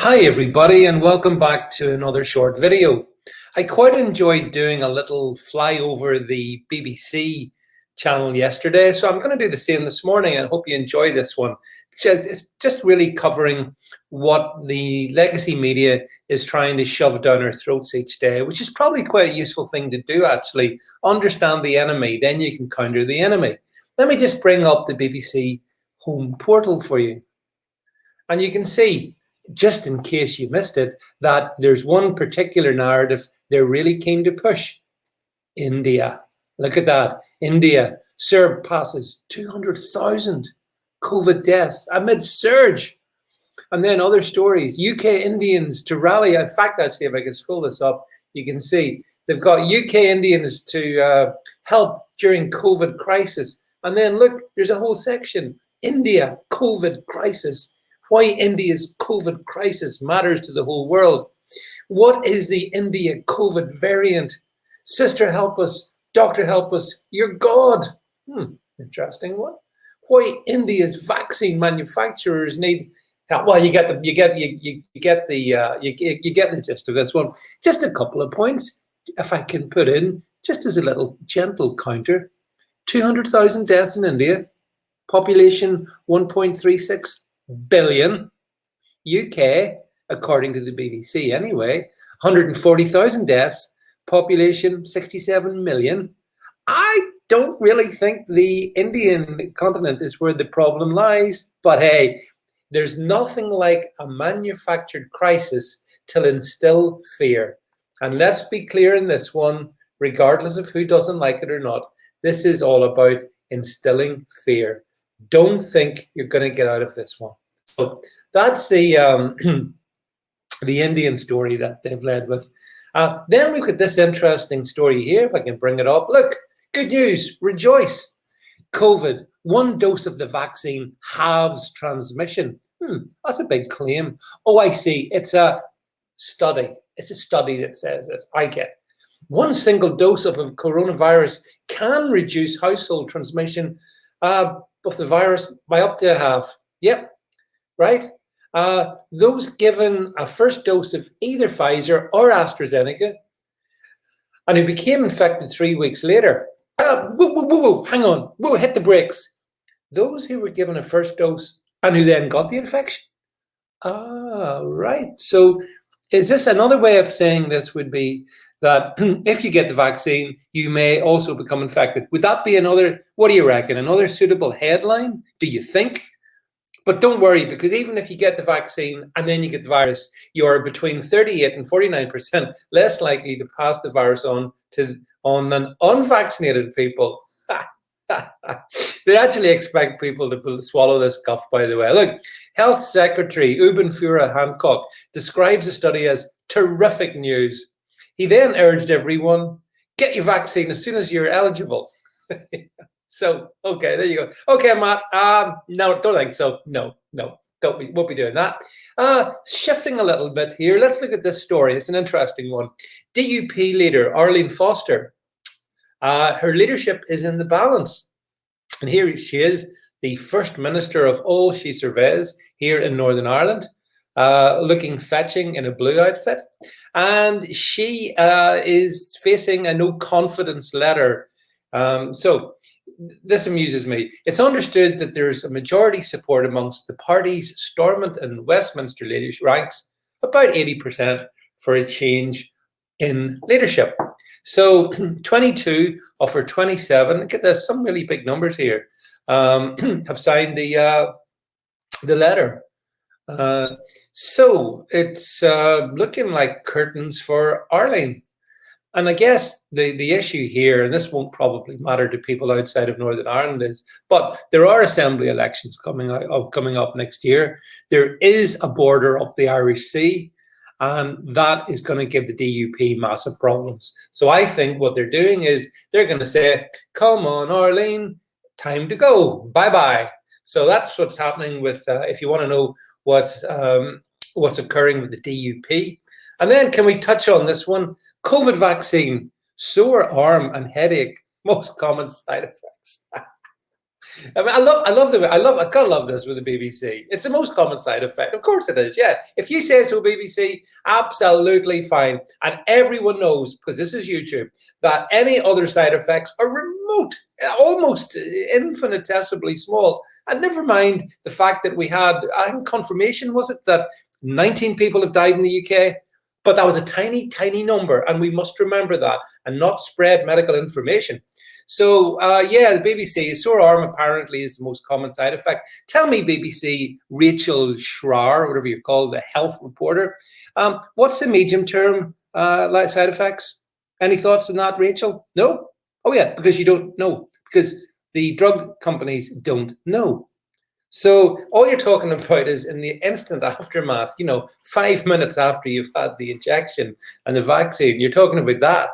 Hi everybody, and welcome back to another short video. I quite enjoyed doing a little fly over the BBC channel yesterday, so I'm going to do the same this morning and hope you enjoy this one. It's just really covering what the legacy media is trying to shove down our throats each day, which is probably quite a useful thing to do actually. Understand the enemy, then you can counter the enemy. Let me just bring up the BBC home portal for you. And you can see, just in case you missed it, that there's one particular narrative they're really keen to push. India. Look at that. India surpasses 200,000 COVID deaths amid surge. And then other stories. UK Indians to rally. In fact, actually, if I can scroll this up, you can see they've got UK Indians to help during COVID crisis. And then look, there's a whole section. India COVID crisis. Why India's COVID crisis matters to the whole world. What is the India COVID variant? Sister, help us. Doctor, help us. You're God. Interesting one. Why India's vaccine manufacturers need help. Well, you get the gist of this one. Just a couple of points, if I can put in, just as a little gentle counter. 200,000 deaths in India. Population 1.36 billion. UK, according to the BBC anyway, 140,000 deaths, population 67 million. I don't really think the Indian continent is where the problem lies, but hey, there's nothing like a manufactured crisis to instill fear. And let's be clear in this one, regardless of who doesn't like it or not, this is all about instilling fear. Don't think you're going to get out of this one. So that's the the Indian story that they've led with. Then we've got this interesting story here, if I can bring it up. Look, good news, rejoice. COVID, one dose of the vaccine halves transmission. That's a big claim. Oh, I see. It's a study. It's a study that says this. I get. One single dose of a coronavirus can reduce household transmission of the virus by up to a half. Yep, right? Those given a first dose of either Pfizer or AstraZeneca and who became infected 3 weeks later, hang on, hit the brakes. Those who were given a first dose and who then got the infection. Right. So is this another way of saying this would be that if you get the vaccine, you may also become infected? Would that be another, what do you reckon, another suitable headline, do you think? But don't worry, because even if you get the vaccine and then you get the virus, you're between 38 and 49% less likely to pass the virus on than unvaccinated people. They actually expect people to swallow this guff, by the way. Look, Health Secretary Ubin Fura Hancock describes the study as terrific news. He then urged everyone, get your vaccine as soon as you're eligible. So, okay, there you go. Okay, Matt, no, don't think so. No, won't be doing that. Shifting a little bit here, let's look at this story. It's an interesting one. DUP leader Arlene Foster, her leadership is in the balance. And here she is, the First Minister of all she surveys here in Northern Ireland, looking fetching in a blue outfit. And she is facing a no confidence letter. So this amuses me. It's understood that there's a majority support amongst the party's Stormont and Westminster leadership ranks, about 80%, for a change in leadership. So 22 of her 27, there's some really big numbers here, have signed the letter. So it's looking like curtains for Arlene. And I guess the issue here, and this won't probably matter to people outside of Northern Ireland, is, but there are assembly elections coming up next year. There is a border up the Irish Sea, and that is going to give the DUP massive problems. So I think what they're doing is they're going to say, come on, Arlene, time to go, bye-bye. So that's what's happening with, if you want to know what's occurring with the DUP. And then can we touch on this one? COVID vaccine, sore arm and headache, most common side effects. I mean, I gotta love this with the BBC. It's the most common side effect. Of course it is. Yeah. If you say so, BBC, absolutely fine. And everyone knows, because this is YouTube, that any other side effects are remote, almost infinitesimally small. And never mind the fact that we had, I think confirmation, was it, that 19 people have died in the UK? But that was a tiny, tiny number. And we must remember that and not spread medical information. So, yeah, the BBC, sore arm apparently is the most common side effect. Tell me, BBC, Rachel Schrar, whatever you call the health reporter, what's the medium-term side effects? Any thoughts on that, Rachel? No? Oh, yeah, because you don't know, because the drug companies don't know. So all you're talking about is in the instant aftermath, 5 minutes after you've had the injection and the vaccine, you're talking about that.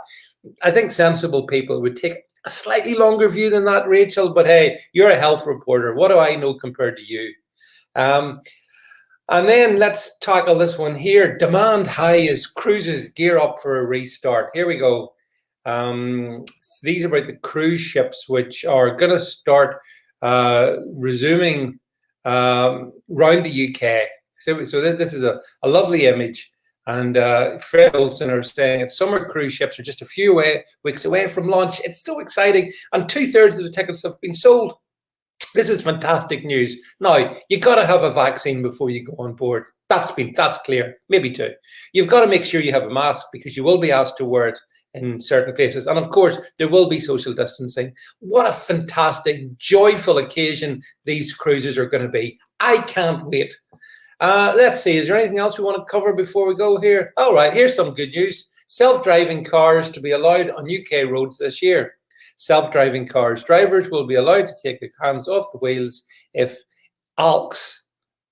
I think sensible people would take a slightly longer view than that, Rachel, but hey, you're a health reporter. What do I know compared to you? And then let's tackle this one here. Demand high as cruises gear up for a restart. Here we go. These are about the cruise ships, which are going to start resuming around the UK. So this is a lovely image. And Fred Olsen are saying that summer cruise ships are just a few weeks away from launch. It's so exciting. And 2/3 of the tickets have been sold. This is fantastic news. Now, you got to have a vaccine before you go on board. That's clear. Maybe two. You've got to make sure you have a mask because you will be asked to wear it in certain places. And of course, there will be social distancing. What a fantastic, joyful occasion these cruises are going to be. I can't wait. Let's see, is there anything else we want to cover before we go here? All right, here's some good news. Self-driving cars to be allowed on UK roads this year. Self-driving cars. Drivers will be allowed to take their hands off the wheels if ALKS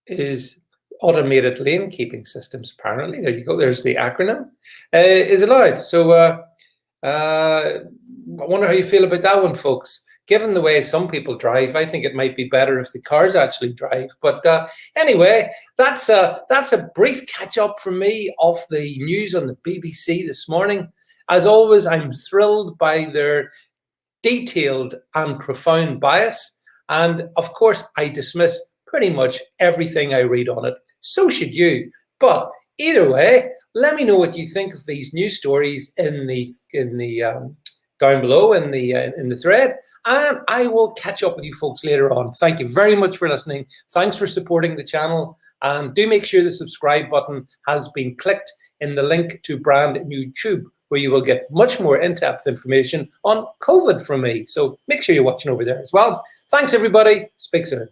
is automated lane keeping systems, apparently. There you go, there's the acronym, is allowed. So I wonder how you feel about that one, folks. Given the way some people drive, I think it might be better if the cars actually drive. But anyway, that's a brief catch up from me of the news on the BBC this morning. As always, I'm thrilled by their detailed and profound bias. And of course, I dismiss pretty much everything I read on it. So should you. But either way, let me know what you think of these news stories in the down below in the thread, and I will catch up with you folks later on. Thank you very much for listening. Thanks for supporting the channel, and do make sure the subscribe button has been clicked in the link to brand new Tube, where you will get much more in-depth information on COVID from me. So make sure you're watching over there as well. Thanks, everybody. Speak soon.